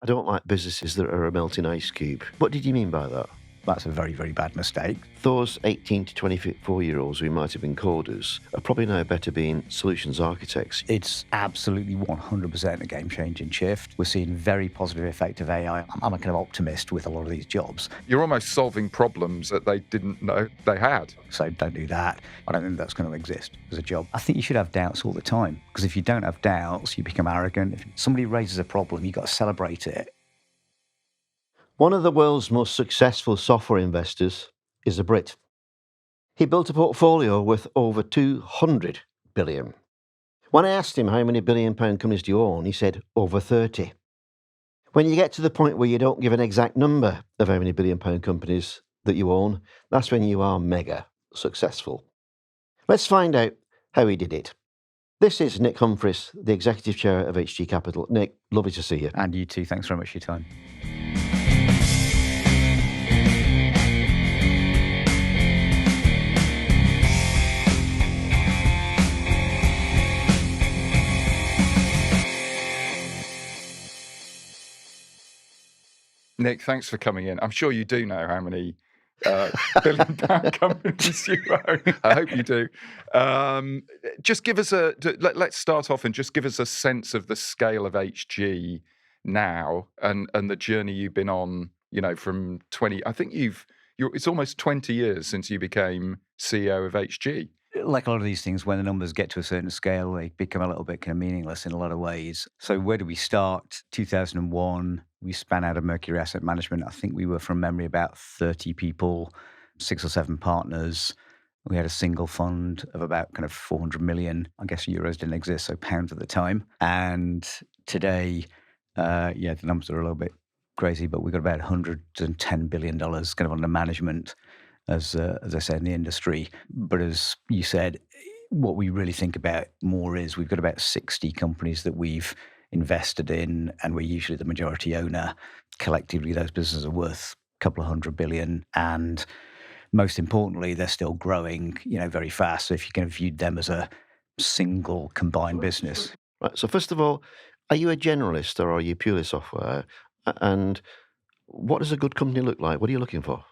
I don't like businesses that are a melting ice cube. What did you mean by that? That's a very, very bad mistake. Those 18 to 24-year-olds who might have been coders are probably now better being solutions architects. It's absolutely 100% a game-changing shift. We're seeing very positive effect of AI. I'm a kind of optimist with a lot of these jobs. You're almost solving problems that they didn't know they had. So don't do that. I don't think that's going to exist as a job. I think you should have doubts all the time, because if you don't have doubts, you become arrogant. If somebody raises a problem, you've got to celebrate it. One of the world's most successful software investors is a Brit. He built a portfolio worth over 200 billion. When I asked him how many billion-pound companies do you own, he said over 30. When you get to the point where you don't give an exact number of how many billion-pound companies that you own, that's when you are mega successful. Let's find out how he did it. This is Nic Humphries, the Executive Chair of HG Capital. Nic, lovely to see you. And you too. Thanks very much for your time. Nic, thanks for coming in. I'm sure you do know how many billion-pound companies you own. I hope you do. Just give us let's start off and just give us a sense of the scale of HG now and the journey you've been on, from 20, I think it's almost 20 years since you became CEO of HG. Like a lot of these things, when the numbers get to a certain scale, they become a little bit kind of meaningless in a lot of ways. So where do we start? 2001, we span out of Mercury Asset Management. I think we were, from memory, about 30 people, 6 or 7 partners. We had a single fund of about kind of 400 million. I guess euros didn't exist, so pounds at the time. And today, the numbers are a little bit crazy, but we've got about $110 billion kind of under management, as I said, in the industry. But as you said, what we really think about more is we've got about 60 companies that we've invested in, and we're usually the majority owner. Collectively, those businesses are worth a couple of $100 billion. And most importantly, they're still growing, very fast. So if you kind of viewed them as a single combined business. Right. So first of all, are you a generalist or are you purely software? And what does a good company look like? What are you looking for?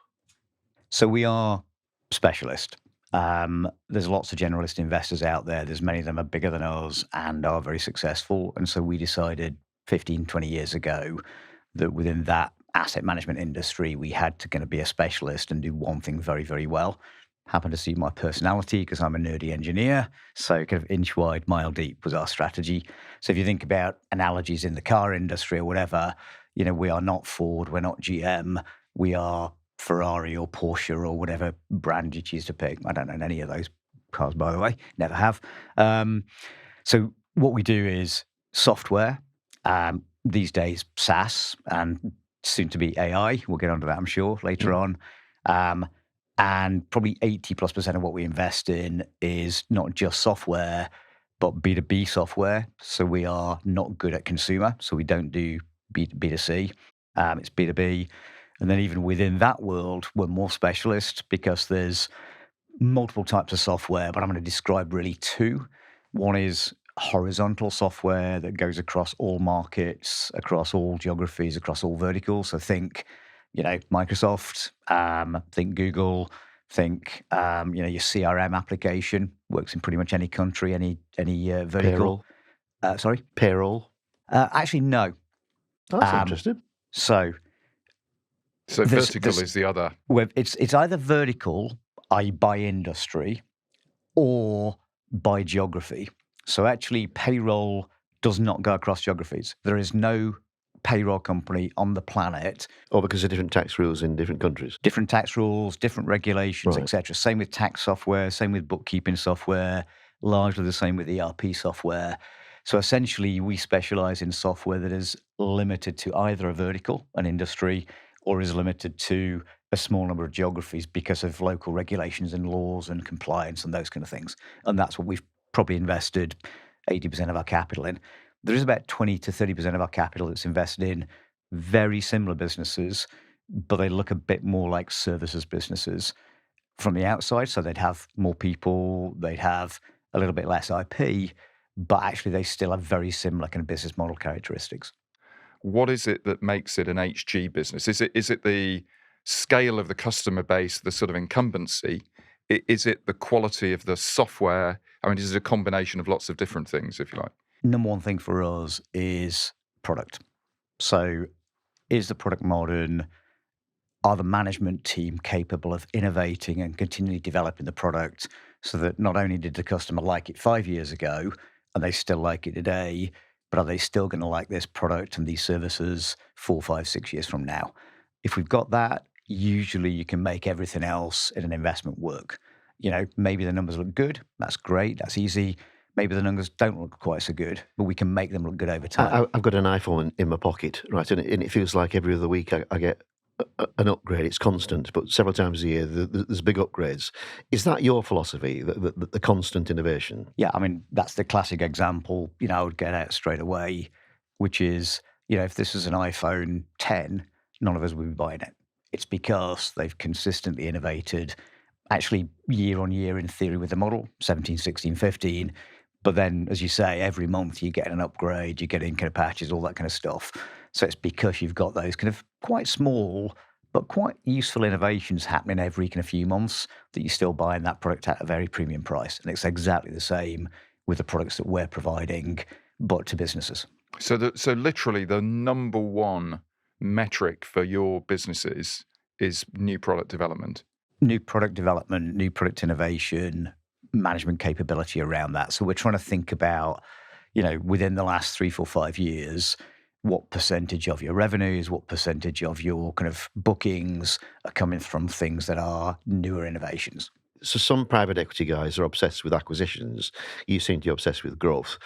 So we are specialist. There's lots of generalist investors out there. There's many of them are bigger than us and are very successful. And so we decided 15, 20 years ago that within that asset management industry, we had to kind of be a specialist and do one thing very, very well. Happened to suit my personality because I'm a nerdy engineer. So kind of inch wide, mile deep was our strategy. So if you think about analogies in the car industry or whatever, we are not Ford, we're not GM, we are Ferrari or Porsche or whatever brand you choose to pick. I don't own any of those cars, by the way. Never have. So what we do is software, these days SaaS, and soon to be AI. We'll get onto that, I'm sure, later on. And probably 80+% of what we invest in is not just software, but B2B software. So we are not good at consumer. So we don't do B2C. It's B2B. And then even within that world, we're more specialist because there's multiple types of software, but I'm going to describe really 2. One is horizontal software that goes across all markets, across all geographies, across all verticals. So think, Microsoft, think Google, think, your CRM application works in pretty much any country, any vertical. Payroll. Sorry? Payroll. Actually, no. That's interesting. So vertical is the other. It's either vertical, i.e. by industry, or by geography. So actually, payroll does not go across geographies. There is no payroll company on the planet. Or because of different tax rules in different countries. Different tax rules, different regulations, etc. Same with tax software, same with bookkeeping software, largely the same with ERP software. So essentially, we specialize in software that is limited to either a vertical, an industry, or is limited to a small number of geographies because of local regulations and laws and compliance and those kind of things. And that's what we've probably invested 80% of our capital in. There is about 20 to 30% of our capital that's invested in very similar businesses, but they look a bit more like services businesses from the outside. So they'd have more people, they'd have a little bit less IP, but actually they still have very similar kind of business model characteristics. what is it that makes it an HG business? Is it the scale of the customer base, the sort of incumbency? Is it the quality of the software? I mean, is it a combination of lots of different things, if you like? Number one thing for us is product. So is the product modern? Are the management team capable of innovating and continually developing the product so that not only did the customer like it 5 years ago and they still like it today, but are they still going to like this product and these services 4, 5, 6 years from now? If we've got that, usually you can make everything else in an investment work. Maybe the numbers look good. That's great. That's easy. Maybe the numbers don't look quite so good, but we can make them look good over time. I've got an iPhone in my pocket, right, and it feels like every other week I get an upgrade. It's constant, but several times a year there's big upgrades. Is that your philosophy, the constant innovation? Yeah, I mean, that's the classic example, I would get out straight away, which is, if this was an iPhone 10, none of us would be buying it. It's because they've consistently innovated, actually year on year in theory with the model, 17, 16, 15. But then, as you say, every month you're getting an upgrade, you're getting kind of patches, all that kind of stuff. So it's because you've got those kind of quite small but quite useful innovations happening every kind of few months that you're still buying that product at a very premium price. And it's exactly the same with the products that we're providing, but to businesses. So literally the number one metric for your businesses is new product development. New product development, new product innovation, management capability around that. So we're trying to think about, within the last 3, 4, 5 years, what percentage of your revenues, what percentage of your kind of bookings are coming from things that are newer innovations. So some private equity guys are obsessed with acquisitions. You seem to be obsessed with growth.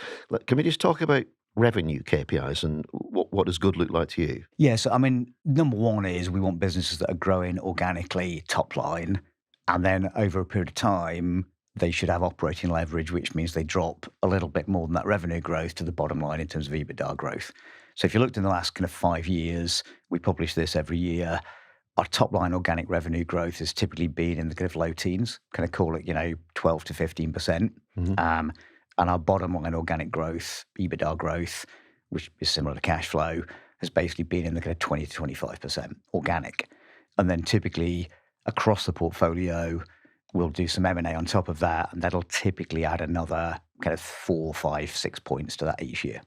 Can we just talk about revenue KPIs and what does good look like to you? Yeah, so I mean, number one is we want businesses that are growing organically top line, and then over a period of time, they should have operating leverage, which means they drop a little bit more than that revenue growth to the bottom line in terms of EBITDA growth. So if you looked in the last kind of 5 years, we publish this every year, our top line organic revenue growth has typically been in the kind of low teens, kind of call it, 12 to 15%. And our bottom line organic growth, EBITDA growth, which is similar to cash flow, has basically been in the kind of 20 to 25% organic. And then typically across the portfolio, we'll do some M&A on top of that, and that'll typically add another kind of 4, 5, 6 points to that each year.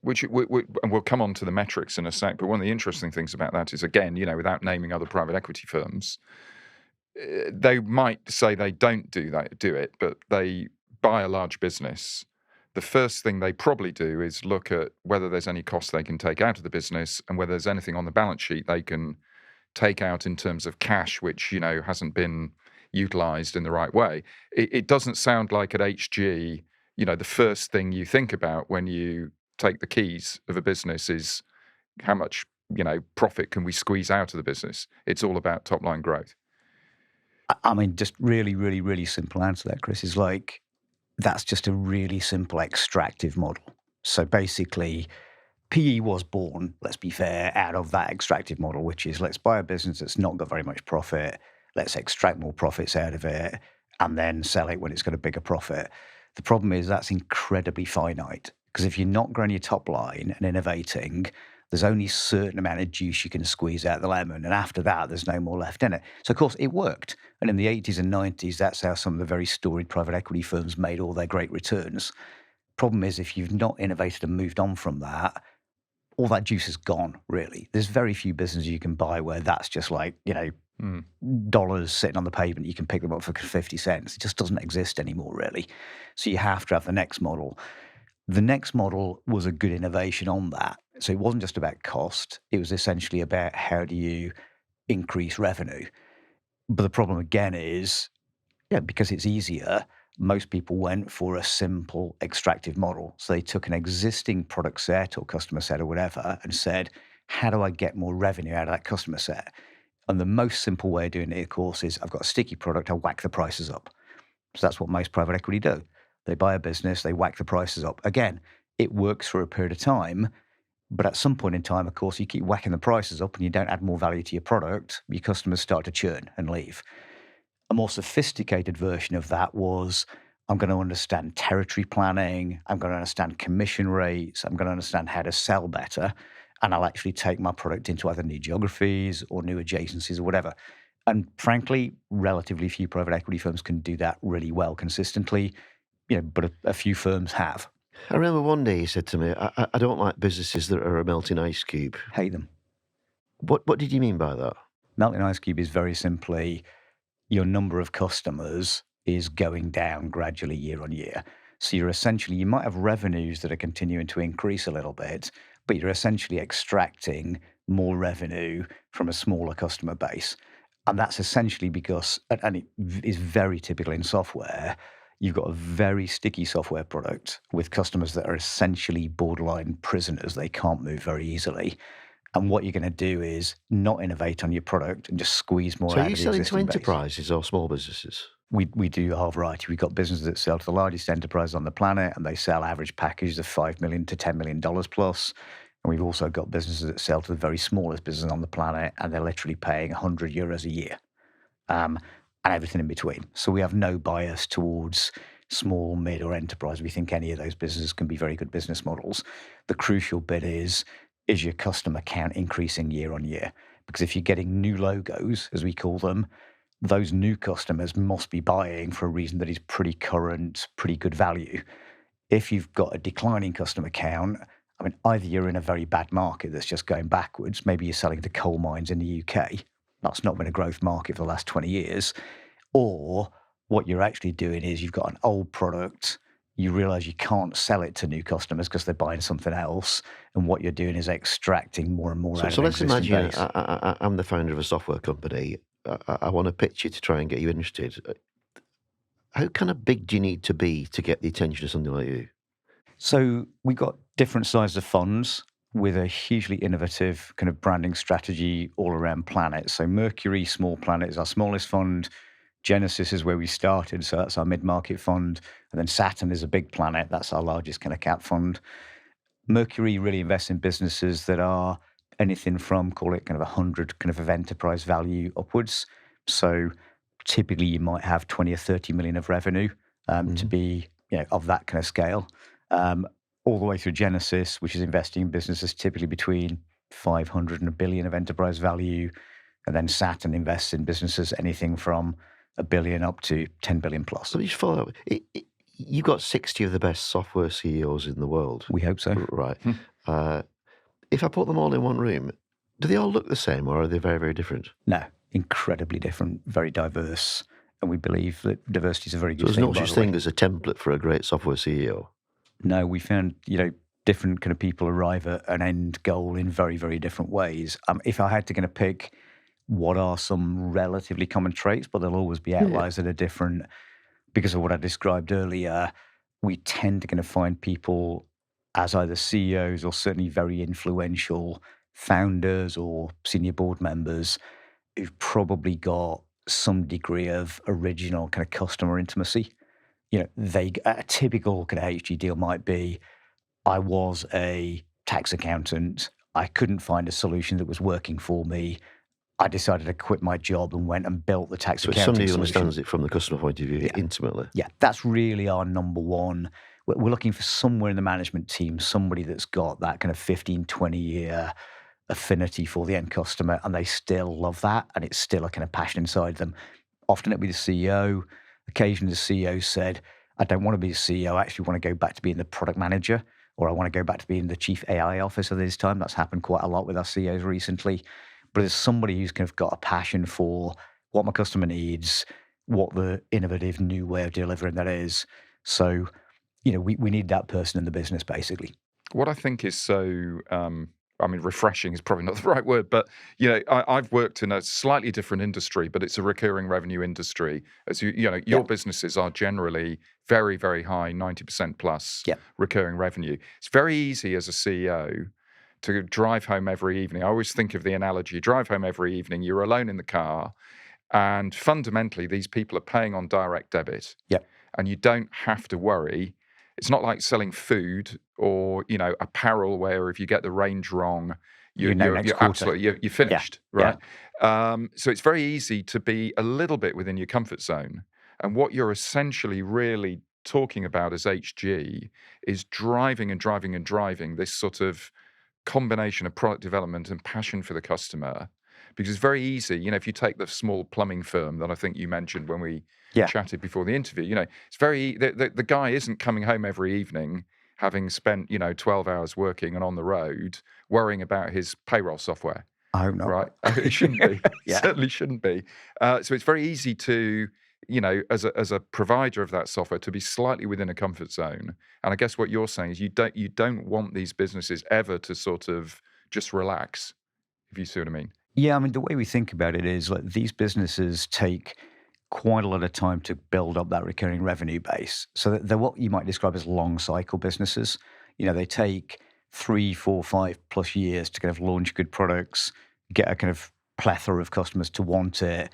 And we'll come on to the metrics in a sec, but one of the interesting things about that is, again, without naming other private equity firms, they might say they don't do it, but they buy a large business. The first thing they probably do is look at whether there's any costs they can take out of the business and whether there's anything on the balance sheet they can take out in terms of cash, which, hasn't been utilized in the right way. It doesn't sound like at HG, the first thing you think about when you take the keys of a business is how much, profit can we squeeze out of the business. It's all about top line growth. I mean, just really, really, really simple answer to that, Chris, is like, that's just a really simple extractive model. So basically, PE was born, let's be fair, out of that extractive model, which is let's buy a business that's not got very much profit, let's extract more profits out of it, and then sell it when it's got a bigger profit. The problem is that's incredibly finite, because if you're not growing your top line and innovating, there's only a certain amount of juice you can squeeze out of the lemon, and after that, there's no more left in it. So, of course, it worked. And in the 80s and 90s, that's how some of the very storied private equity firms made all their great returns. Problem is, if you've not innovated and moved on from that, all that juice is gone, really. There's very few businesses you can buy where that's just like, dollars sitting on the pavement, you can pick them up for 50 cents. It just doesn't exist anymore, really. So you have to have the next model. The next model was a good innovation on that. So it wasn't just about cost. It was essentially about how do you increase revenue. But the problem again is, because it's easier, most people went for a simple extractive model. So they took an existing product set or customer set or whatever and said, how do I get more revenue out of that customer set? And the most simple way of doing it, of course, is I've got a sticky product, I whack the prices up. So that's what most private equity do. They buy a business, they whack the prices up. Again, it works for a period of time, but at some point in time, of course, you keep whacking the prices up and you don't add more value to your product, your customers start to churn and leave. A more sophisticated version of that was, I'm going to understand territory planning, I'm going to understand commission rates, I'm going to understand how to sell better, and I'll actually take my product into either new geographies or new adjacencies or whatever. And frankly, relatively few private equity firms can do that really well consistently, but a few firms have. I remember one day you said to me, I don't like businesses that are a melting ice cube. Hate them. What did you mean by that? Melting ice cube is very simply your number of customers is going down gradually year on year. So you might have revenues that are continuing to increase a little bit, but you're essentially extracting more revenue from a smaller customer base. And that's essentially because, and it is very typical in software, you've got a very sticky software product with customers that are essentially borderline prisoners. They can't move very easily. And what you're going to do is not innovate on your product and just squeeze more So out are of you the selling to existing base. enterprises or small businesses? We do a whole variety. We've got businesses that sell to the largest enterprise on the planet, and they sell average packages of $5 million to $10 million plus. And we've also got businesses that sell to the very smallest business on the planet, and they're literally paying €100 a year, and everything in between. So we have no bias towards small, mid, or enterprise. We think any of those businesses can be very good business models. The crucial bit is your customer count increasing year on year? Because if you're getting new logos, as we call them, those new customers must be buying for a reason that is pretty current, pretty good value. If you've got a declining customer count, I mean, either you're in a very bad market that's just going backwards. Maybe you're selling to coal mines in the UK. That's not been a growth market for the last 20 years. Or what you're actually doing is you've got an old product, you realize you can't sell it to new customers because they're buying something else. And what you're doing is extracting more and more out of So an let's existing imagine base. I'm the founder of a software company. I want to pitch you to try and get you interested. How kind of big do you need to be to get the attention of something like you? So we've got different sizes of funds with a hugely innovative kind of branding strategy all around planets. So Mercury, Small Planet, is our smallest fund. Genesis is where we started, so that's our mid-market fund. And then Saturn is a big planet. That's our largest kind of cap fund. Mercury really invests in businesses that are anything from, call it kind of 100 kind of enterprise value upwards. So typically you might have 20 or 30 million of revenue to be of that kind of scale. All the way through Genesis, which is investing in businesses typically between 500 and a billion of enterprise value. And then Saturn invests in businesses anything from $1 billion up to 10 billion plus. So you just follow up. You've got 60 of the best software CEOs in the world. We hope so. Right. If I put them all in one room, do they all look the same or are they very, very different? No, incredibly different, very diverse. And we believe that diversity is a very good So there's thing. no such thing as a template for a great software CEO. No, we found, different kind of people arrive at an end goal in very, very different ways. If I had to kind of pick what are some relatively common traits, but there'll always be outliers that are different because of what I described earlier, we tend to kind of find people as either CEOs or certainly very influential founders or senior board members who've probably got some degree of original kind of customer intimacy. A typical kind of HG deal might be, I was a tax accountant. I couldn't find a solution that was working for me. I decided to quit my job and went and built the tax So it's accounting somebody who solution. understands it from the customer point of view intimately. Yeah, that's really our number one. We're looking for somewhere in the management team, somebody that's got that kind of 15, 20-year affinity for the end customer, and they still love that, and it's still a kind of passion inside them. Often it'll be the CEO. Occasionally the CEO said, I don't want to be the CEO, I actually want to go back to being the product manager, or I want to go back to being the chief AI officer this time. That's happened quite a lot with our CEOs recently. But there's somebody who's kind of got a passion for what my customer needs, what the innovative new way of delivering that is. So, we need that person in the business, basically. What I think is so, refreshing is probably not the right word, but I've worked in a slightly different industry, but it's a recurring revenue industry. As your businesses are generally very, very high, 90% plus recurring revenue. It's very easy as a CEO to drive home every evening. I always think of the analogy: you drive home every evening, you're alone in the car, and fundamentally these people are paying on direct debit. And you don't have to worry. It's not like selling food or apparel, where if you get the range wrong, you're absolutely you're finished, right? So it's very easy to be a little bit within your comfort zone. And what you're essentially really talking about as HG is driving and driving and driving this sort of combination of product development and passion for the customer. Because it's very easy, if you take the small plumbing firm that I think you mentioned when we chatted before the interview, it's the guy isn't coming home every evening having spent, 12 hours working and on the road worrying about his payroll software. I hope not. Right? It shouldn't be. Certainly shouldn't be. So it's very easy to, as a provider of that software, to be slightly within a comfort zone. And I guess what you're saying is you don't want these businesses ever to sort of just relax, if you see what I mean. Yeah, I mean, the way we think about it is like these businesses take quite a lot of time to build up that recurring revenue base. So they're what you might describe as long cycle businesses. They take 3, 4, 5+ years to kind of launch good products, get a kind of plethora of customers to want it.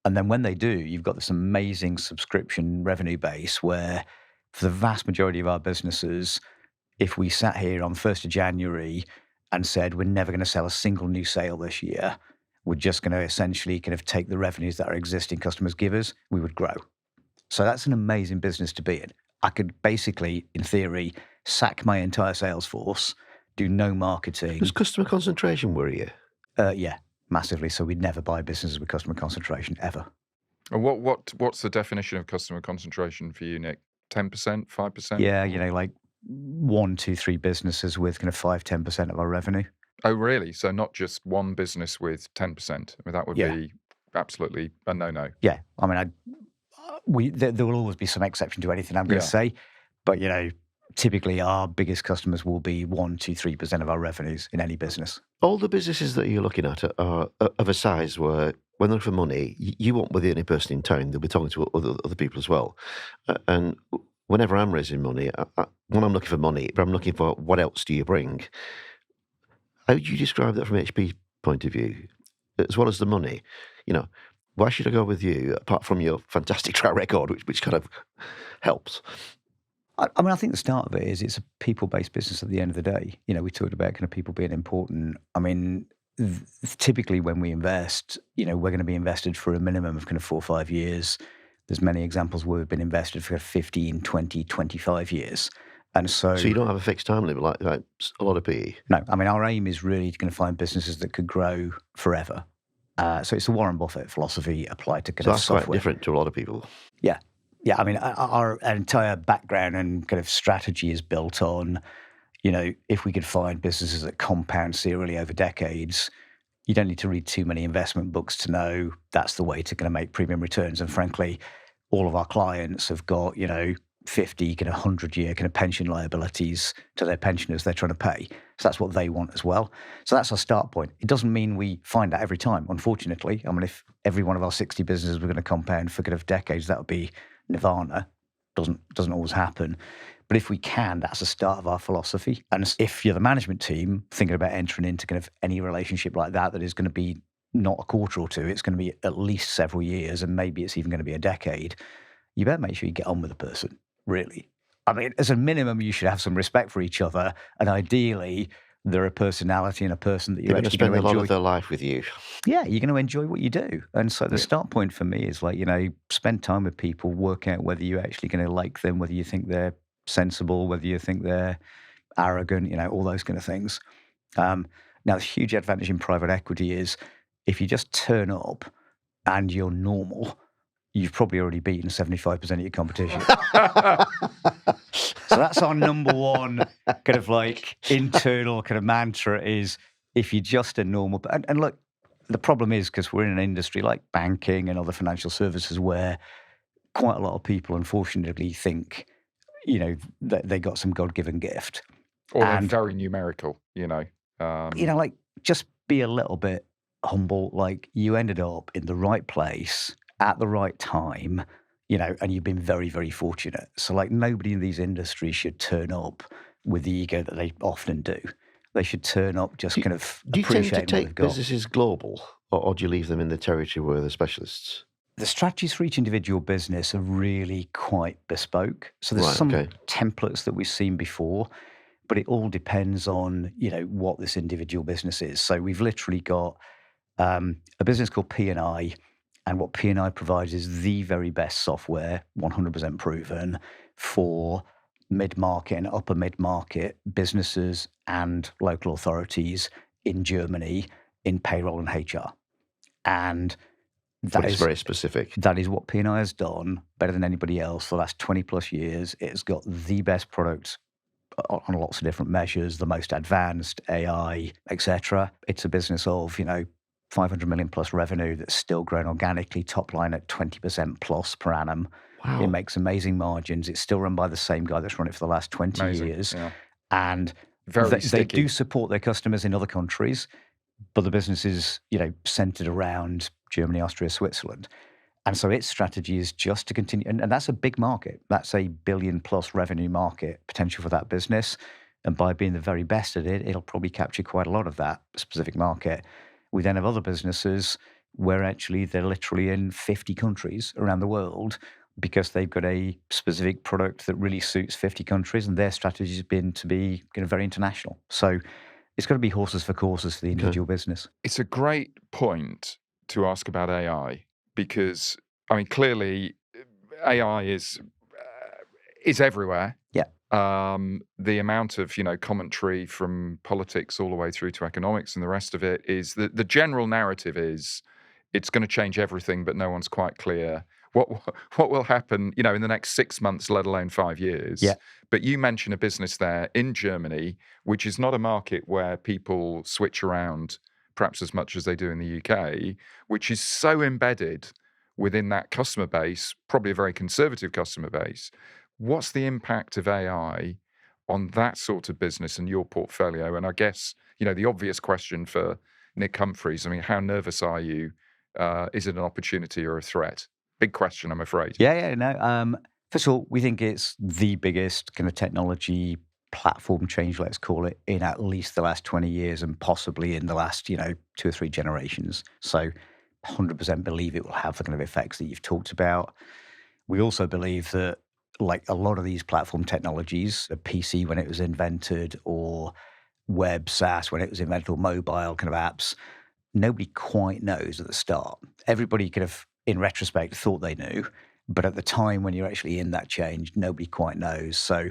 And then when they do, you've got this amazing subscription revenue base where for the vast majority of our businesses, if we sat here on 1st of January and said, we're never going to sell a single new sale this year, we're just going to essentially kind of take the revenues that our existing customers give us, we would grow. So that's an amazing business to be in. I could basically, in theory, sack my entire sales force, do no marketing. Does customer concentration worry you? Yeah, massively. So we'd never buy businesses with customer concentration, ever. And what's the definition of customer concentration for you, Nic? 10%, 5%? Yeah, like 1, 2, 3 businesses with kind of 5-10% of our revenue. Oh, really? So not just one business with 10%. I mean, that would be absolutely a no-no. Yeah, I mean, there will always be some exception to anything I'm going to say, but typically our biggest customers will be 1, 2, 3% of our revenues in any business. All the businesses that you're looking at are of a size where when they're for money, you won't be the only person in town. They'll be talking to other people as well. And whenever I'm raising money, when I'm looking for money, I'm looking for what else do you bring? How would you describe that from HP point of view, as well as the money? Why should I go with you, apart from your fantastic track record, which kind of helps? I mean, I think the start of it is it's a people-based business at the end of the day. We talked about kind of people being important. I mean, typically when we invest, we're going to be invested for a minimum of kind of 4 or 5 years. There's many examples where we've been invested for 15, 20, 25 years. And so you don't have a fixed time limit like a lot of PE? No. I mean, our aim is really going to find businesses that could grow forever. So it's the Warren Buffett philosophy applied to kind of software. That's quite different to a lot of people. Yeah. Yeah. I mean, our entire background and kind of strategy is built on, if we could find businesses that compound serially over decades, you don't need to read too many investment books to know that's the way to kind of make premium returns. And frankly, all of our clients have got, 50, kind of 100-year kind of pension liabilities to their pensioners they're trying to pay. So that's what they want as well. So that's our start point. It doesn't mean we find that every time, unfortunately. I mean, if every one of our 60 businesses were going to compound for kind of decades, that would be nirvana. Doesn't always happen. But if we can, that's the start of our philosophy. And if you're the management team thinking about entering into kind of any relationship like that is going to be not a quarter or two, it's going to be at least several years, and maybe it's even going to be a decade, you better make sure you get on with the person. Really. I mean, as a minimum, you should have some respect for each other. And ideally, they're a personality and a person that you're actually going to enjoy. Spend a lot of their life with you. Yeah, you're going to enjoy what you do. And so the start point for me is like, spend time with people, work out whether you're actually going to like them, whether you think they're sensible, whether you think they're arrogant, all those kind of things. Now, the huge advantage in private equity is if you just turn up and you're normal, you've probably already beaten 75% of your competition. So that's our number one kind of like internal kind of mantra is if you're just a normal... And look, the problem is because we're in an industry like banking and other financial services where quite a lot of people unfortunately think, that they got some God-given gift. Or they're very numerical, like just be a little bit humble. Like you ended up in the right place at the right time, and you've been very, very fortunate. So like nobody in these industries should turn up with the ego that they often do. They should turn up just kind of appreciating what they've got. Do you tend to take businesses global, or do you leave them in the territory where they're specialists? The strategies for each individual business are really quite bespoke. So there's some templates that we've seen before, but it all depends on, what this individual business is. So we've literally got a business called P&I, and what P&I provides is the very best software, 100% proven, for mid-market and upper mid-market businesses and local authorities in Germany in payroll and HR. And That is very specific. That is what P&I has done better than anybody else for the last 20 plus years. It's got the best product on lots of different measures, the most advanced AI, etc. It's a business of, 500 million plus revenue that's still growing organically, top line at 20% plus per annum. Wow. It makes amazing margins. It's still run by the same guy that's run it for the last 20 years. Yeah. And they do support their customers in other countries, but the business is, centered around Germany, Austria, Switzerland. And so its strategy is just to continue. And that's a big market. That's a billion plus revenue market potential for that business. And by being the very best at it, it'll probably capture quite a lot of that specific market. We then have other businesses where actually they're literally in 50 countries around the world because they've got a specific product that really suits 50 countries, and their strategy has been to be very international. So it's got to be horses for courses for the individual business. It's a great point to ask about AI because, clearly AI is everywhere. Yeah. The amount of, commentary from politics all the way through to economics and the rest of it is that the general narrative is it's going to change everything, but no one's quite clear what will happen, in the next 6 months, let alone 5 years. Yeah. But you mention a business there in Germany, which is not a market where people switch around perhaps as much as they do in the UK, which is so embedded within that customer base, probably a very conservative customer base. What's the impact of AI on that sort of business and your portfolio? And I guess, the obvious question for Nic Humphries, how nervous are you? Is it an opportunity or a threat? Big question, I'm afraid. No. First of all, we think it's the biggest kind of technology platform change, let's call it, in at least the last 20 years and possibly in the last, 2 or 3 generations. So 100% believe it will have the kind of effects that you've talked about. We also believe that, like a lot of these platform technologies, a PC when it was invented, or web SaaS when it was invented, or mobile kind of apps, nobody quite knows at the start. Everybody kind of, in retrospect, thought they knew, but at the time when you're actually in that change, nobody quite knows. So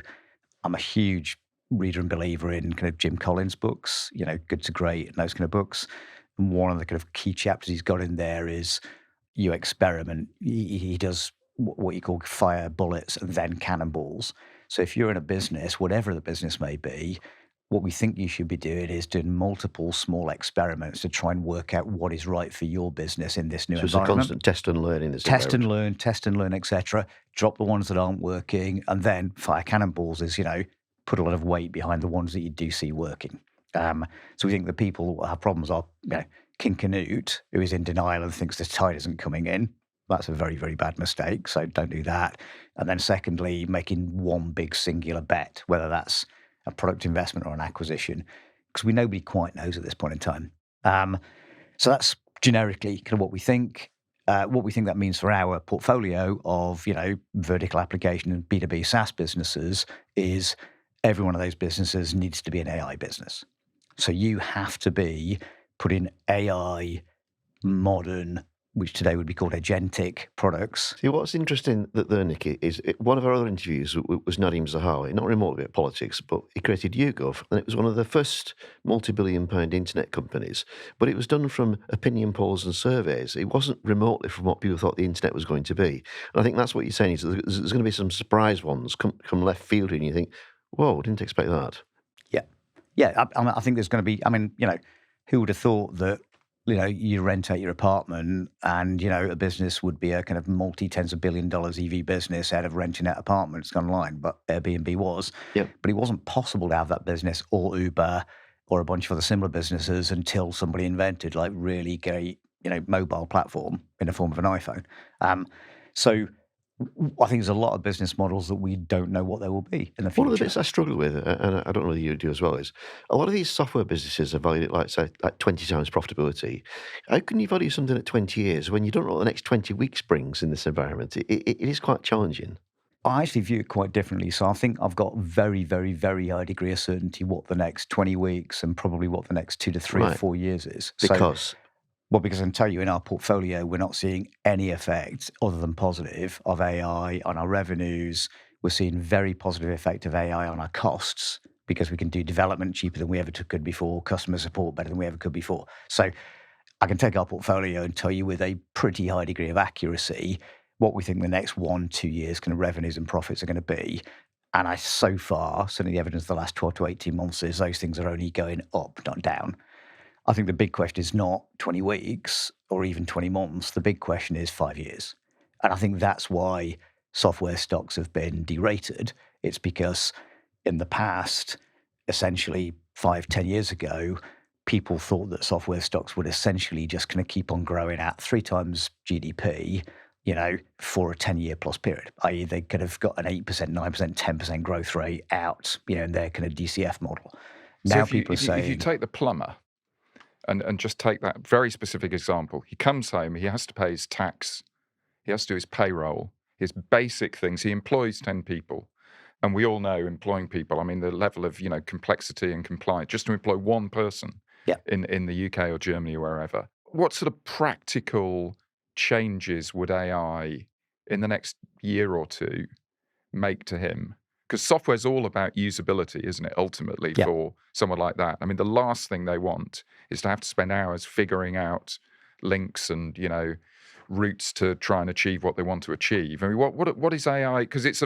I'm a huge reader and believer in kind of Jim Collins' books, Good to Great and those kind of books. And one of the kind of key chapters he's got in there is you experiment. He does what you call fire bullets and then cannonballs. So if you're in a business, whatever the business may be, what we think you should be doing is doing multiple small experiments to try and work out what is right for your business in this new environment. So it's a constant test and learn in this environment. Test and learn, etc. Drop the ones that aren't working, and then fire cannonballs is, put a lot of weight behind the ones that you do see working. So we think the people who have problems are, King Canute, who is in denial and thinks the tide isn't coming in. That's a very, very bad mistake, so don't do that. And then secondly, making one big singular bet, whether that's a product investment or an acquisition, because nobody quite knows at this point in time. So that's generically kind of what we think. What we think that means for our portfolio of, vertical application and B2B SaaS businesses is every one of those businesses needs to be an AI business. So you have to be putting AI, modern, which today would be called agentic products. See, what's interesting there, Nick, is one of our other interviews was Nadeem Zahawi, not remotely about politics, but he created YouGov, and it was one of the first multi-billion-pound internet companies, but it was done from opinion polls and surveys. It wasn't remotely from what people thought the internet was going to be. And I think that's what you're saying, is that there's going to be some surprise ones come left field, and you think, whoa, didn't expect that. Yeah. I think there's going to be, who would have thought that, you rent out your apartment and, a business would be a kind of multi-tens of $1 billion EV business out of renting out apartments gone online, but Airbnb was. Yep. But it wasn't possible to have that business or Uber or a bunch of other similar businesses until somebody invented like really great, mobile platform in the form of an iPhone. So I think there's a lot of business models that we don't know what they will be in the future. One of the bits I struggle with, and I don't know whether you do as well, is a lot of these software businesses are valued at, like 20 times profitability. How can you value something at 20 years when you don't know what the next 20 weeks brings in this environment? It is quite challenging. I actually view it quite differently. So I think I've got very, very, very high degree of certainty what the next 20 weeks and probably what the next 2 to 3 or 4 years is. Because? Well, because I can tell you in our portfolio, we're not seeing any effect other than positive of AI on our revenues. We're seeing very positive effect of AI on our costs because we can do development cheaper than we ever could before, customer support better than we ever could before. So I can take our portfolio and tell you with a pretty high degree of accuracy what we think the next 1-2 years kind of revenues and profits are going to be. And so far, certainly the evidence of the last 12 to 18 months is those things are only going up, not down. I think the big question is not 20 weeks or even 20 months. The big question is 5 years. And I think that's why software stocks have been derated. It's because in the past, essentially 5-10 years ago, people thought that software stocks would essentially just kind of keep on growing at 3 times GDP, for a 10-year plus period, i.e. they could have got an 8%, 9%, 10% growth rate out, in their kind of DCF model. So Now if you, people are if you, saying... if you take the plumber and just take that very specific example, he comes home, he has to pay his tax, he has to do his payroll, his basic things. He employs 10 people. And we all know employing people, I mean, the level of, complexity and compliance, just to employ one person in the UK or Germany or wherever. What sort of practical changes would AI in the next year or two make to him? Because software is all about usability, isn't it, ultimately, for someone like that? I mean, the last thing they want is to have to spend hours figuring out links and, routes to try and achieve what they want to achieve. I mean, what is AI? Because it's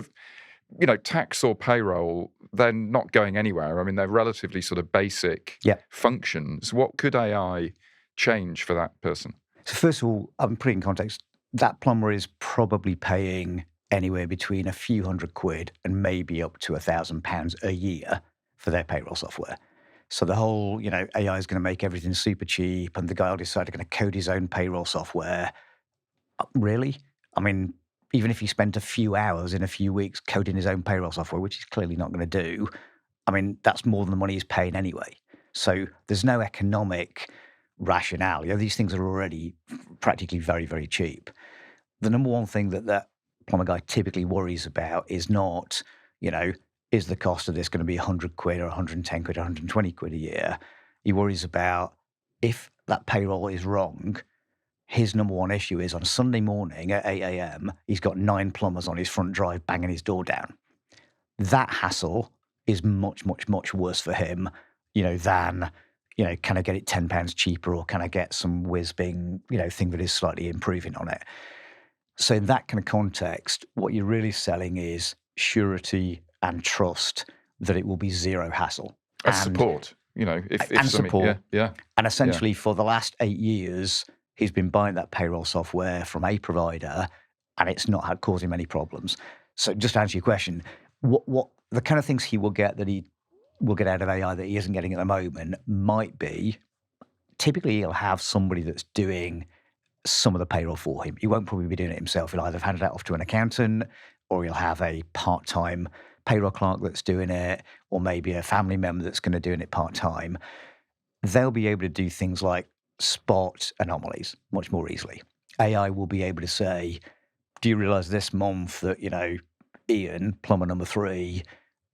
tax or payroll, they're not going anywhere. I mean, they're relatively sort of basic functions. What could AI change for that person? So first of all, I'm putting in context, that plumber is probably paying anywhere between a few £100 and maybe up to £1,000 a year for their payroll software. So the whole, AI is going to make everything super cheap and the guy will decide to code his own payroll software. Really? I mean, even if he spent a few hours in a few weeks coding his own payroll software, which he's clearly not going to do, I mean, that's more than the money he's paying anyway. So there's no economic rationale. These things are already practically very, very cheap. The number one thing that plumber guy typically worries about is not, is the cost of this going to be £100 or £110, £120 a year? He worries about if that payroll is wrong. His number one issue is on Sunday morning at 8 a.m., he's got 9 plumbers on his front drive banging his door down. That hassle is much, much, much worse for him, than, can I get it £10 cheaper or can I get some whiz-bing, thing that is slightly improving on it? So in that kind of context, what you're really selling is surety and trust that it will be zero hassle. And support, and support. Yeah. And essentially for the last 8 years, he's been buying that payroll software from a provider and it's not had caused him any problems. So just to answer your question, what the kind of things he will get that he will get out of AI that he isn't getting at the moment might be, typically he'll have somebody that's doing some of the payroll for him. He won't probably be doing it himself. He'll either have handed that off to an accountant or he'll have a part-time payroll clerk that's doing it, or maybe a family member that's going to do it part-time. They'll be able to do things like spot anomalies much more easily. AI will be able to say, do you realize this month that, Ian, plumber number 3,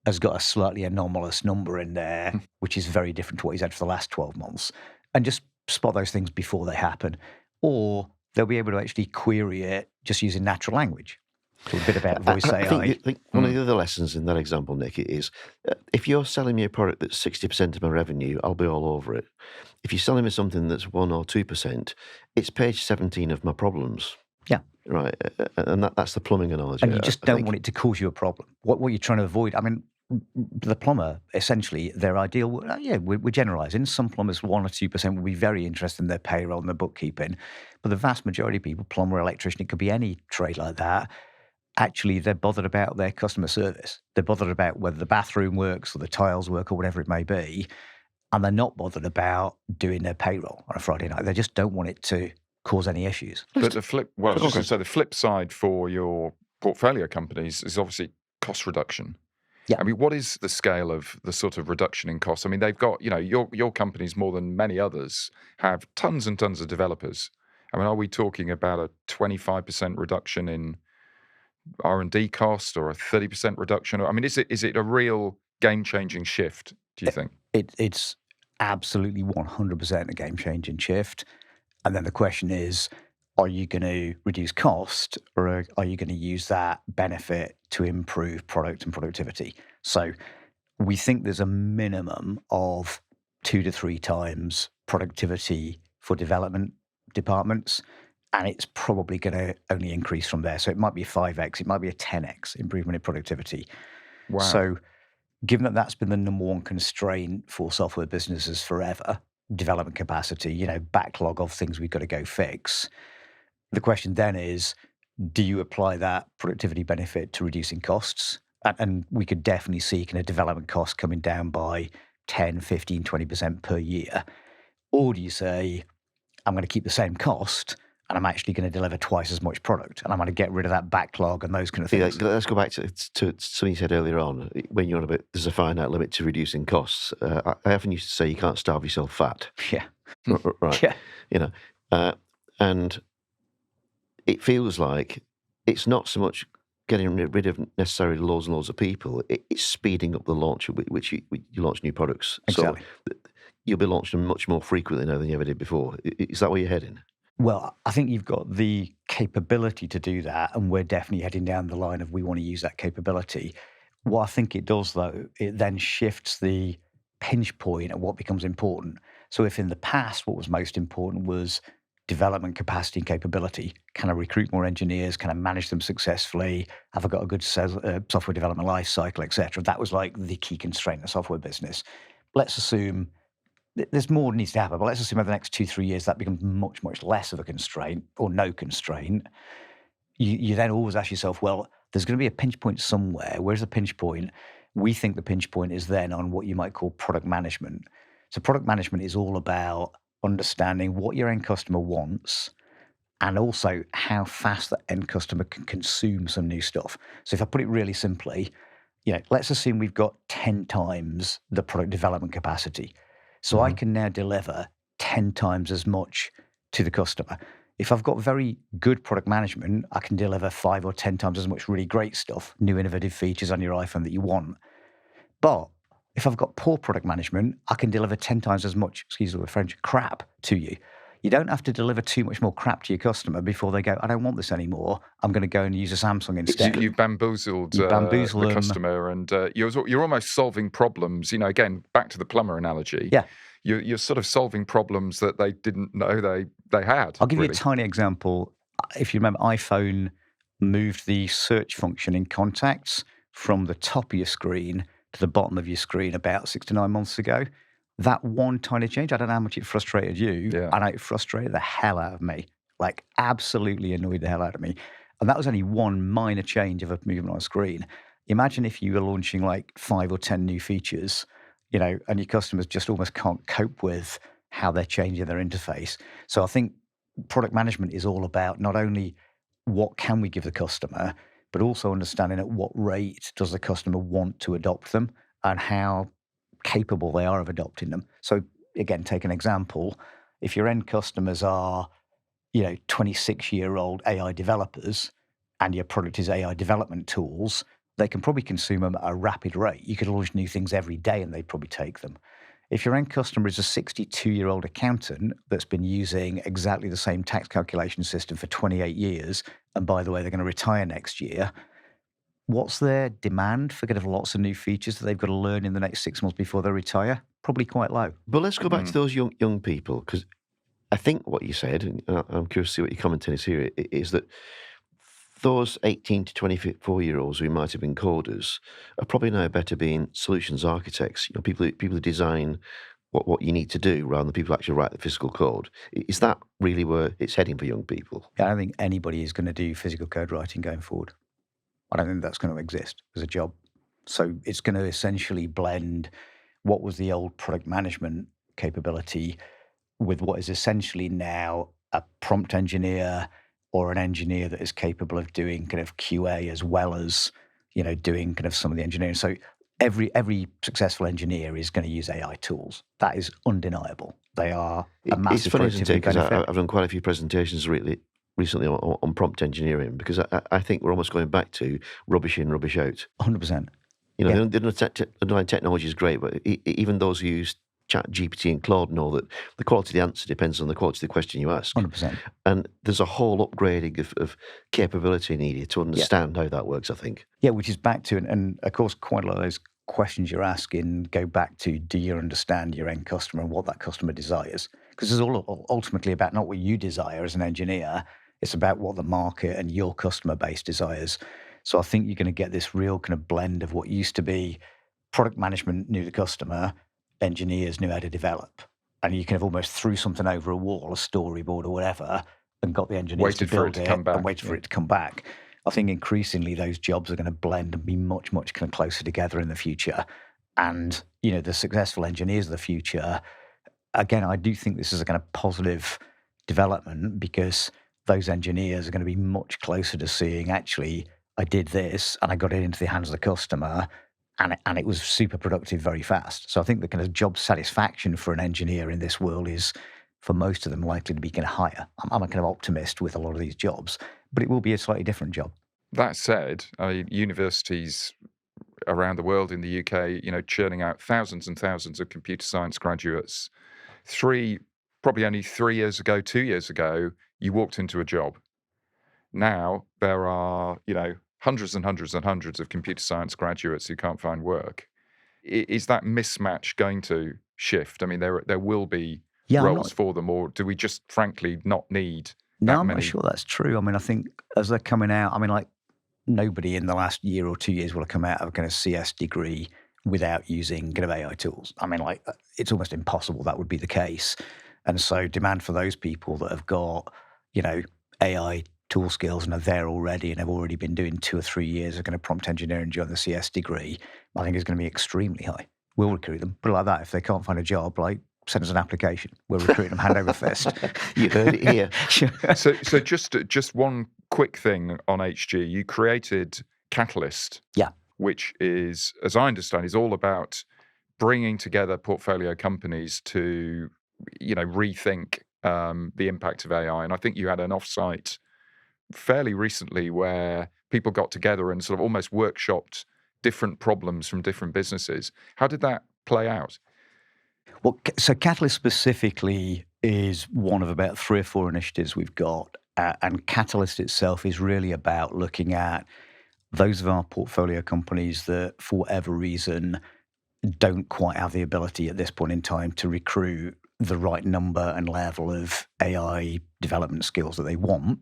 has got a slightly anomalous number in there, which is very different to what he's had for the last 12 months, and just spot those things before they happen. Or they'll be able to actually query it just using natural language. So a bit about voice AI. I think one of the other lessons in that example, Nick, is if you're selling me a product that's 60% of my revenue, I'll be all over it. If you're selling me something that's 1 or 2%, it's page 17 of my problems. Yeah. Right. And that's the plumbing analogy. And you just don't want it to cause you a problem. What you're trying to avoid, I mean, the plumber, essentially, their ideal, we're generalising. Some plumbers, 1 or 2%, will be very interested in their payroll and their bookkeeping. But the vast majority of people, plumber, electrician, it could be any trade like that, actually, they're bothered about their customer service. They're bothered about whether the bathroom works or the tiles work or whatever it may be. And they're not bothered about doing their payroll on a Friday night. They just don't want it to cause any issues. But the flip side for your portfolio companies is obviously cost reduction. Yeah. I mean, what is the scale of the sort of reduction in costs? I mean, they've got, your companies more than many others have tons and tons of developers. I mean, are we talking about a 25% reduction in R&D cost or a 30% reduction? I mean, is it a real game-changing shift, do you think? It's absolutely 100% a game-changing shift. And then the question is, are you going to reduce cost, or are you going to use that benefit to improve product and productivity? So we think there's a minimum of 2 to 3 times productivity for development departments, and it's probably going to only increase from there. So it might be a 5x, it might be a 10x improvement in productivity. Wow. So given that that's been the number one constraint for software businesses forever, development capacity, backlog of things we've got to go fix, the question then is, do you apply that productivity benefit to reducing costs? And we could definitely see kind of development costs coming down by 10, 15, 20% per year. Or do you say, I'm going to keep the same cost and I'm actually going to deliver twice as much product and I'm going to get rid of that backlog and those kind of things? Let's go back to something you said earlier on, when you're on about there's a finite limit to reducing costs. I often used to say you can't starve yourself fat. Yeah. Right. Yeah. And it feels like it's not so much getting rid of necessarily loads and loads of people. It's speeding up the launch at which you launch new products. Exactly. So you'll be launching them much more frequently now than you ever did before. Is that where you're heading? Well, I think you've got the capability to do that, and we're definitely heading down the line of we want to use that capability. What I think it does, though, it then shifts the pinch point at what becomes important. So if in the past what was most important was development capacity and capability, can I recruit more engineers, can I manage them successfully, have I got a good software development life cycle, etc., that was like the key constraint in a software business. Let's assume there's more that needs to happen, but let's assume over the next 2-3 years that becomes much, much less of a constraint or no constraint. You then always ask yourself, well, there's going to be a pinch point somewhere. Where's the pinch point? We think the pinch point is then on what you might call product management. So product management is all about understanding what your end customer wants and also how fast that end customer can consume some new stuff. So if I put it really simply, let's assume we've got 10 times the product development capacity. So I can now deliver 10 times as much to the customer. If I've got very good product management, I can deliver 5 or 10 times as much really great stuff, new innovative features on your iPhone that you want. But if I've got poor product management, I can deliver 10 times as much, excuse the French, crap to you. You don't have to deliver too much more crap to your customer before they go, I don't want this anymore. I'm going to go and use a Samsung instead. You bamboozled the customer, and you're almost solving problems. Again, back to the plumber analogy. Yeah. You're sort of solving problems that they didn't know they had. I'll give you a tiny example. If you remember, iPhone moved the search function in contacts from the top of your screen to the bottom of your screen about 6 to 9 months ago. That one tiny change, I don't know how much it frustrated you. Yeah. I know it frustrated the hell out of me, like absolutely annoyed the hell out of me. And that was only one minor change of a movement on screen. Imagine if you were launching like 5 or 10 new features, and your customers just almost can't cope with how they're changing their interface. So I think product management is all about not only what can we give the customer, but also understanding at what rate does the customer want to adopt them and how capable they are of adopting them. So again, take an example. If your end customers are, 26-year-old AI developers and your product is AI development tools, they can probably consume them at a rapid rate. You could launch new things every day and they'd probably take them. If your end customer is a 62-year-old accountant that's been using exactly the same tax calculation system for 28 years, and by the way, they're going to retire next year, what's their demand for getting lots of new features that they've got to learn in the next 6 months before they retire? Probably quite low. But let's go back to those young people, because I think what you said, and I'm curious to see what your commenting is here, is that those 18 to 24-year-olds who might have been coders are probably now better being solutions architects, people who design what you need to do rather than people who actually write the physical code. Is that really where it's heading for young people? I don't think anybody is going to do physical code writing going forward. I don't think that's going to exist as a job. So it's going to essentially blend what was the old product management capability with what is essentially now a prompt engineer or an engineer that is capable of doing kind of QA as well as, doing kind of some of the engineering. So every successful engineer is going to use AI tools. That is undeniable. They are a massive productivity benefit. It's funny, I've done quite a few presentations recently on prompt engineering, because I think we're almost going back to rubbish in, rubbish out. 100%. The underlying technology is great, but even those who use ChatGPT and Claude know that the quality of the answer depends on the quality of the question you ask. 100%. And there's a whole upgrading of capability needed to understand how that works, I think. Yeah, which is back to, and of course, quite a lot of those questions you're asking go back to, do you understand your end customer and what that customer desires? Because it's all ultimately about not what you desire as an engineer, it's about what the market and your customer base desires. So I think you're going to get this real kind of blend of what used to be product management knew the customer, engineers knew how to develop. And you kind of almost threw something over a wall, a storyboard or whatever, and got the engineers to build it and waited for it to come back. I think increasingly those jobs are going to blend and be much, much kind of closer together in the future. And, the successful engineers of the future, again, I do think this is a kind of positive development because those engineers are going to be much closer to seeing, actually, I did this and I got it into the hands of the customer and it was super productive very fast. So I think the kind of job satisfaction for an engineer in this world is, for most of them, likely to be kind of higher. I'm a kind of optimist with a lot of these jobs, but it will be a slightly different job. That said, universities around the world in the UK, churning out thousands and thousands of computer science graduates. Probably only 3 years ago, 2 years ago, you walked into a job. Now there are, hundreds and hundreds and hundreds of computer science graduates who can't find work. Is that mismatch going to shift? I mean, there will be roles for them, or do we just frankly not need No, I'm not sure that's true. I mean, I think as they're coming out, nobody in the last year or 2 years will have come out of a kind of CS degree without using kind of AI tools. It's almost impossible that would be the case. And so demand for those people that have got, AI tool skills and are there already and have already been doing 2 or 3 years of kind of prompt engineering during the CS degree, I think is going to be extremely high. We'll recruit them. But like that, if they can't find a job, send us an application. We'll recruit them hand over fist. You heard it here. So just one quick thing on HG. You created Catalyst, which is, as I understand, is all about bringing together portfolio companies to, rethink the impact of AI. And I think you had an offsite fairly recently where people got together and sort of almost workshopped different problems from different businesses. How did that play out? Well, so Catalyst specifically is one of about 3 or 4 initiatives we've got. And Catalyst itself is really about looking at those of our portfolio companies that, for whatever reason, don't quite have the ability at this point in time to recruit the right number and level of AI development skills that they want,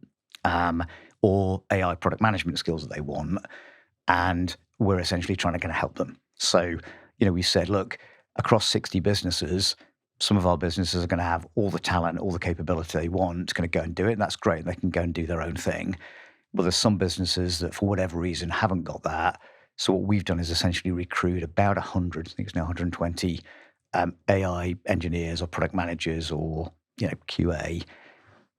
or AI product management skills that they want. And we're essentially trying to kind of help them. So, we said, look, across 60 businesses, some of our businesses are going to have all the talent, all the capability they want to kind of go and do it. And that's great. They can go and do their own thing. But there's some businesses that, for whatever reason, haven't got that. So what we've done is essentially recruit about 100, I think it's now 120 AI engineers or product managers or QA,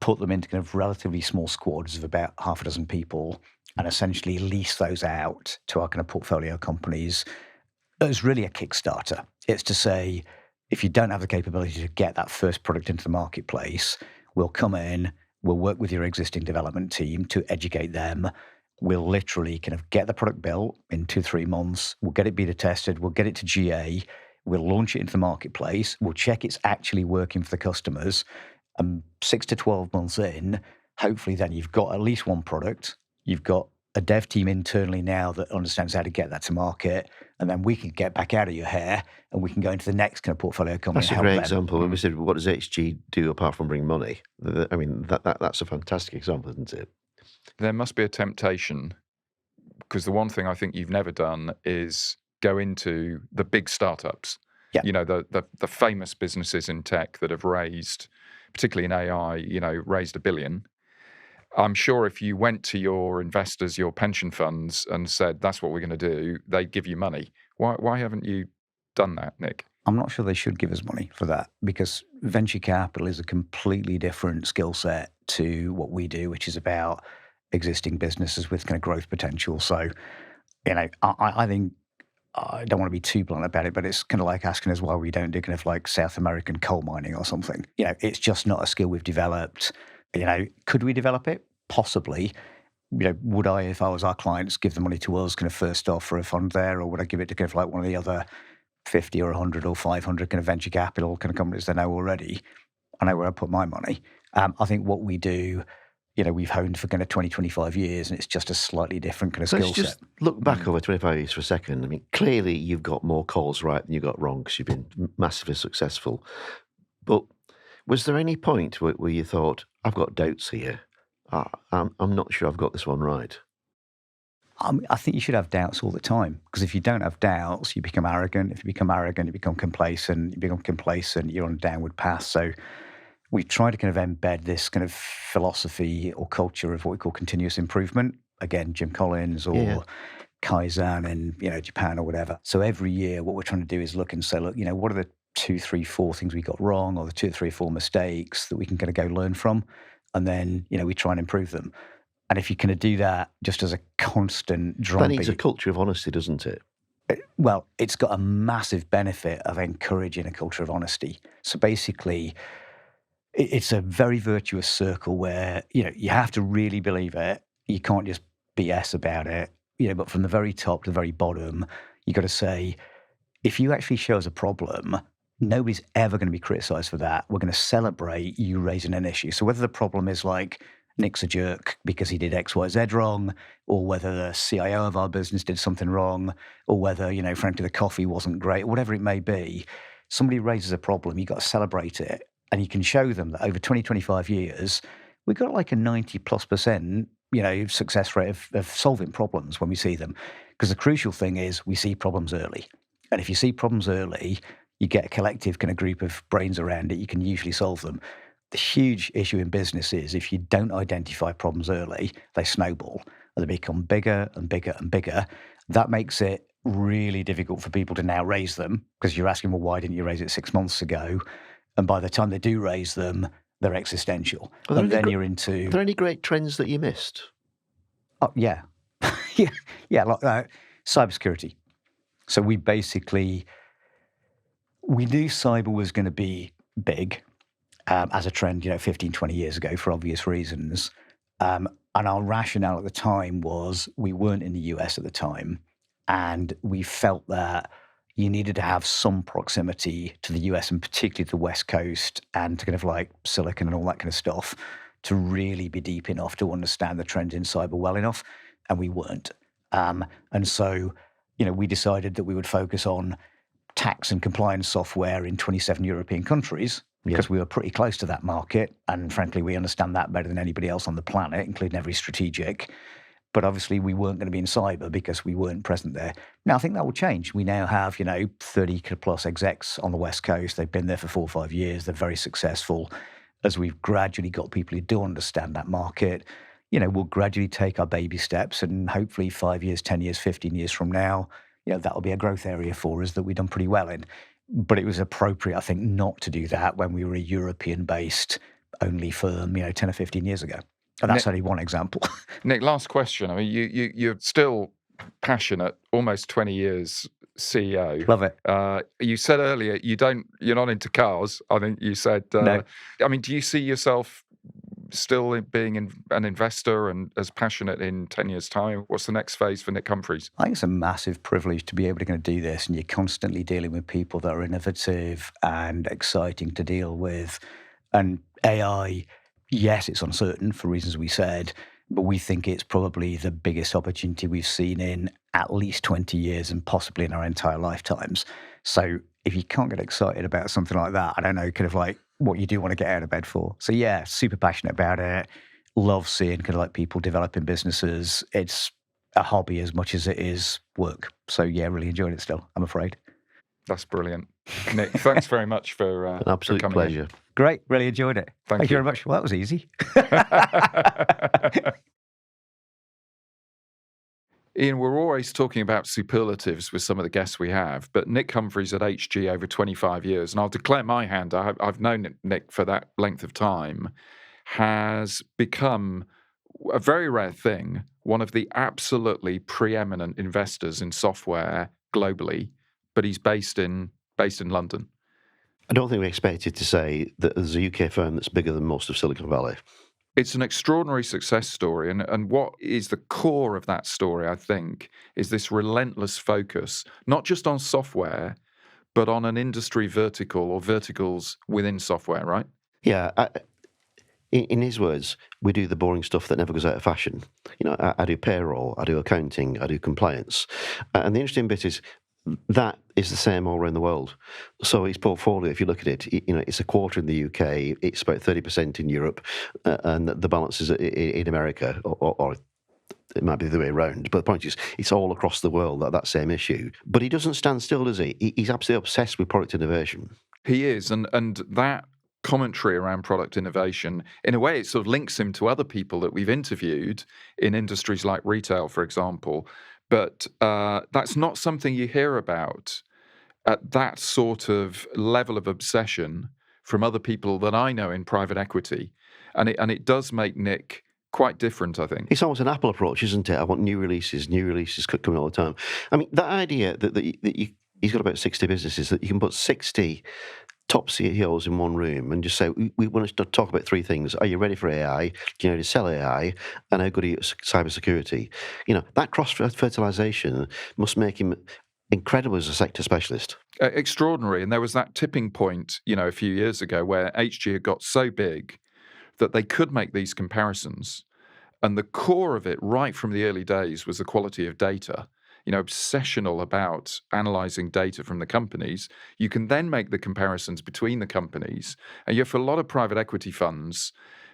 put them into kind of relatively small squads of about half a dozen people and essentially lease those out to our kind of portfolio companies as really a Kickstarter. It's to say, if you don't have the capability to get that first product into the marketplace, we'll come in, we'll work with your existing development team to educate them. We'll literally kind of get the product built in 2-3 months. We'll get it beta tested. We'll get it to GA. We'll launch it into the marketplace. We'll check it's actually working for the customers. And 6 to 12 months in, hopefully then you've got at least one product. You've got a dev team internally now that understands how to get that to market. And then we can get back out of your hair and we can go into the next kind of portfolio company. That's a great example. When we said, what does HG do apart from bring money? That's a fantastic example, isn't it? There must be a temptation, because the one thing I think you've never done is go into the big startups. Yeah. The famous businesses in tech that have raised, particularly in AI, raised $1 billion. I'm sure if you went to your investors, your pension funds, and said, that's what we're going to do, they'd give you money. Why haven't you done that, Nic? I'm not sure they should give us money for that, because venture capital is a completely different skill set to what we do, which is about existing businesses with kind of growth potential. So, I think, I don't want to be too blunt about it, but it's kind of like asking us why we don't do kind of like South American coal mining or something. It's just not a skill we've developed. Could we develop it? Possibly. Would I, if I was our clients, give the money to us kind of first off for a fund there, or would I give it to kind of like one of the other 50 or 100 or 500 kind of venture capital kind of companies they know already. I know where I put my money. I think what we do, we've honed for kind of 20, 25 years, and it's just a slightly different kind of skill Let's set. just look back over 25 years for a second. I mean, clearly you've got more calls right than you got wrong because you've been massively successful. But was there any point where you thought, I've got doubts here? I'm not sure I've got this one right. I think you should have doubts all the time, because if you don't have doubts, you become arrogant. If you become arrogant, you become complacent. You become complacent, you're on a downward path. So we try to kind of embed this kind of philosophy or culture of what we call continuous improvement. Again, Jim Collins or Kaizen in Japan or whatever. So every year, what we're trying to do is look and say, look, what are the 2, 3, 4 things we got wrong, or the 2, 3, 4 mistakes that we can kind of go learn from, and then we try and improve them. And if you kind of do that just as a constant drumbeat, that needs a culture of honesty, doesn't it? Well, it's got a massive benefit of encouraging a culture of honesty. So basically, it's a very virtuous circle where you have to really believe it. You can't just BS about it. But from the very top to the very bottom, you got to say, if you actually show us a problem, nobody's ever going to be criticised for that. We're going to celebrate you raising an issue. So whether the problem is like Nic's a jerk because he did X, Y, Z wrong, or whether the CIO of our business did something wrong, or whether, frankly, the coffee wasn't great, whatever it may be, somebody raises a problem, you've got to celebrate it. And you can show them that over 20, 25 years, we've got like a 90+%, success rate of solving problems when we see them. Because the crucial thing is we see problems early. And if you see problems early, you get a collective kind of group of brains around it, you can usually solve them. The huge issue in business is if you don't identify problems early, they snowball and they become bigger and bigger and bigger. That makes it really difficult for people to now raise them, because you're asking, well, why didn't you raise it 6 months ago? And by the time they do raise them, they're existential. And then you're into... Are there any great trends that you missed? Oh, yeah. yeah, like cybersecurity. So we knew cyber was going to be big. As a trend, 15, 20 years ago for obvious reasons. And our rationale at the time was we weren't in the US at the time, and we felt that you needed to have some proximity to the US, and particularly the West Coast, and to kind of like Silicon and all that kind of stuff, to really be deep enough to understand the trends in cyber well enough, and we weren't. And so, we decided that we would focus on tax and compliance software in 27 European countries, because we were pretty close to that market. And frankly, we understand that better than anybody else on the planet, including every strategic. But obviously, we weren't going to be in cyber because we weren't present there. Now, I think that will change. We now have, 30 plus execs on the West Coast. They've been there for 4 or 5 years. They're very successful. As we've gradually got people who do understand that market, we'll gradually take our baby steps, and hopefully 5 years, 10 years, 15 years from now, that will be a growth area for us that we've done pretty well in. But it was appropriate, I think, not to do that when we were a European-based only firm, 10 or 15 years ago. And that's only one example. Nic, last question. I mean, you're still passionate, almost 20 years CEO. Love it. You said earlier you're not into cars. I think you said. No. I mean, do you see yourself still being an investor and as passionate in 10 years' time? What's the next phase for Nic Humphries? I think it's a massive privilege to be able to do this, and you're constantly dealing with people that are innovative and exciting to deal with. And AI, yes, it's uncertain for reasons we said, but we think it's probably the biggest opportunity we've seen in at least 20 years and possibly in our entire lifetimes. So if you can't get excited about something like that, I don't know, kind of like what you do want to get out of bed for. So yeah, super passionate about it. Love seeing kind of like people developing businesses. It's a hobby as much as it is work. So yeah, really enjoying it still, I'm afraid. That's brilliant. Nic, thanks very much for an absolute pleasure. Great, really enjoyed it. Thank you very much. Well, that was easy. Ian, we're always talking about superlatives with some of the guests we have, but Nic Humphries at HG over 25 years, and I'll declare my hand, I've known Nic for that length of time, has become a very rare thing, one of the absolutely preeminent investors in software globally, but he's based in London. I don't think we expected to say that there's a UK firm that's bigger than most of Silicon Valley. It's an extraordinary success story, and what is the core of that story, I think, is this relentless focus, not just on software, but on an industry vertical or verticals within software, right? Yeah. In his words, we do the boring stuff that never goes out of fashion. I do payroll, I do accounting, I do compliance. And the interesting bit is that is the same all around the world. So his portfolio, if you look at it, it's a quarter in the UK, it's about 30% in Europe, and the balance is in America, or it might be the other way around. But the point is, it's all across the world, that same issue. But he doesn't stand still, does he? He's absolutely obsessed with product innovation. He is, and that commentary around product innovation, in a way, it sort of links him to other people that we've interviewed in industries like retail, for example. But that's not something you hear about at that sort of level of obsession from other people that I know in private equity. And it does make Nic quite different, I think. It's almost an Apple approach, isn't it? I want new releases coming all the time. I mean, that idea that he's got about 60 businesses, that you can put 60 top CEOs in one room and just say, we want to talk about three things. Are you ready for AI? Do you know how to sell AI? And how good are you at cybersecurity? That cross-fertilization must make him incredible as a sector specialist. Extraordinary. And there was that tipping point, a few years ago where HG had got so big that they could make these comparisons. And the core of it, right from the early days, was the quality of data. Obsessional about analyzing data from the companies. You can then make the comparisons between the companies. And for a lot of private equity funds,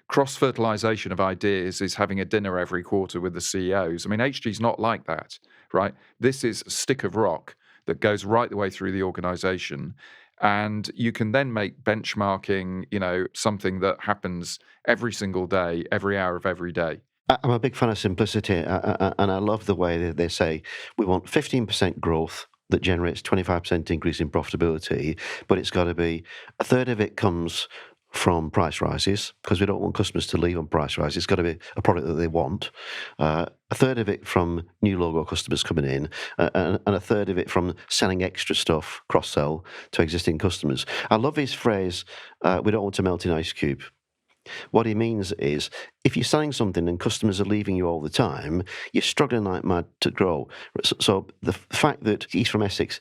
cross-fertilization of ideas is having a dinner every quarter with the CEOs. I mean, HG's not like that, right? This is a stick of rock that goes right the way through the organization. And you can then make benchmarking, something that happens every single day, every hour of every day. I'm a big fan of simplicity, and I love the way that they say we want 15% growth that generates 25% increase in profitability, but it's got to be a third of it comes from price rises, because we don't want customers to leave on price rises. It's got to be a product that they want. A third of it from new logo customers coming in, and a third of it from selling extra stuff, cross-sell to existing customers. I love his phrase, we don't want to melt in ice cube. What he means is, if you're selling something and customers are leaving you all the time, you're struggling like mad to grow. So the fact that he's from Essex,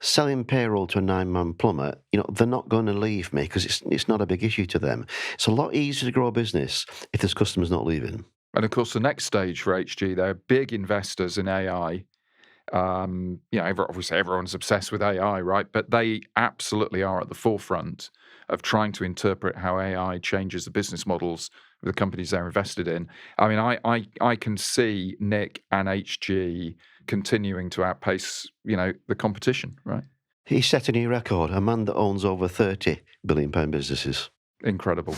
selling payroll to a 9-man plumber, they're not going to leave me because it's not a big issue to them. It's a lot easier to grow a business if there's customers not leaving. And of course, the next stage for HG, they're big investors in AI. Obviously everyone's obsessed with AI, right? But they absolutely are at the forefront of trying to interpret how AI changes the business models of the companies they're invested in. I mean, I can see Nic and HG continuing to outpace, the competition, right? He set a new record, a man that owns over £30 billion businesses. Incredible.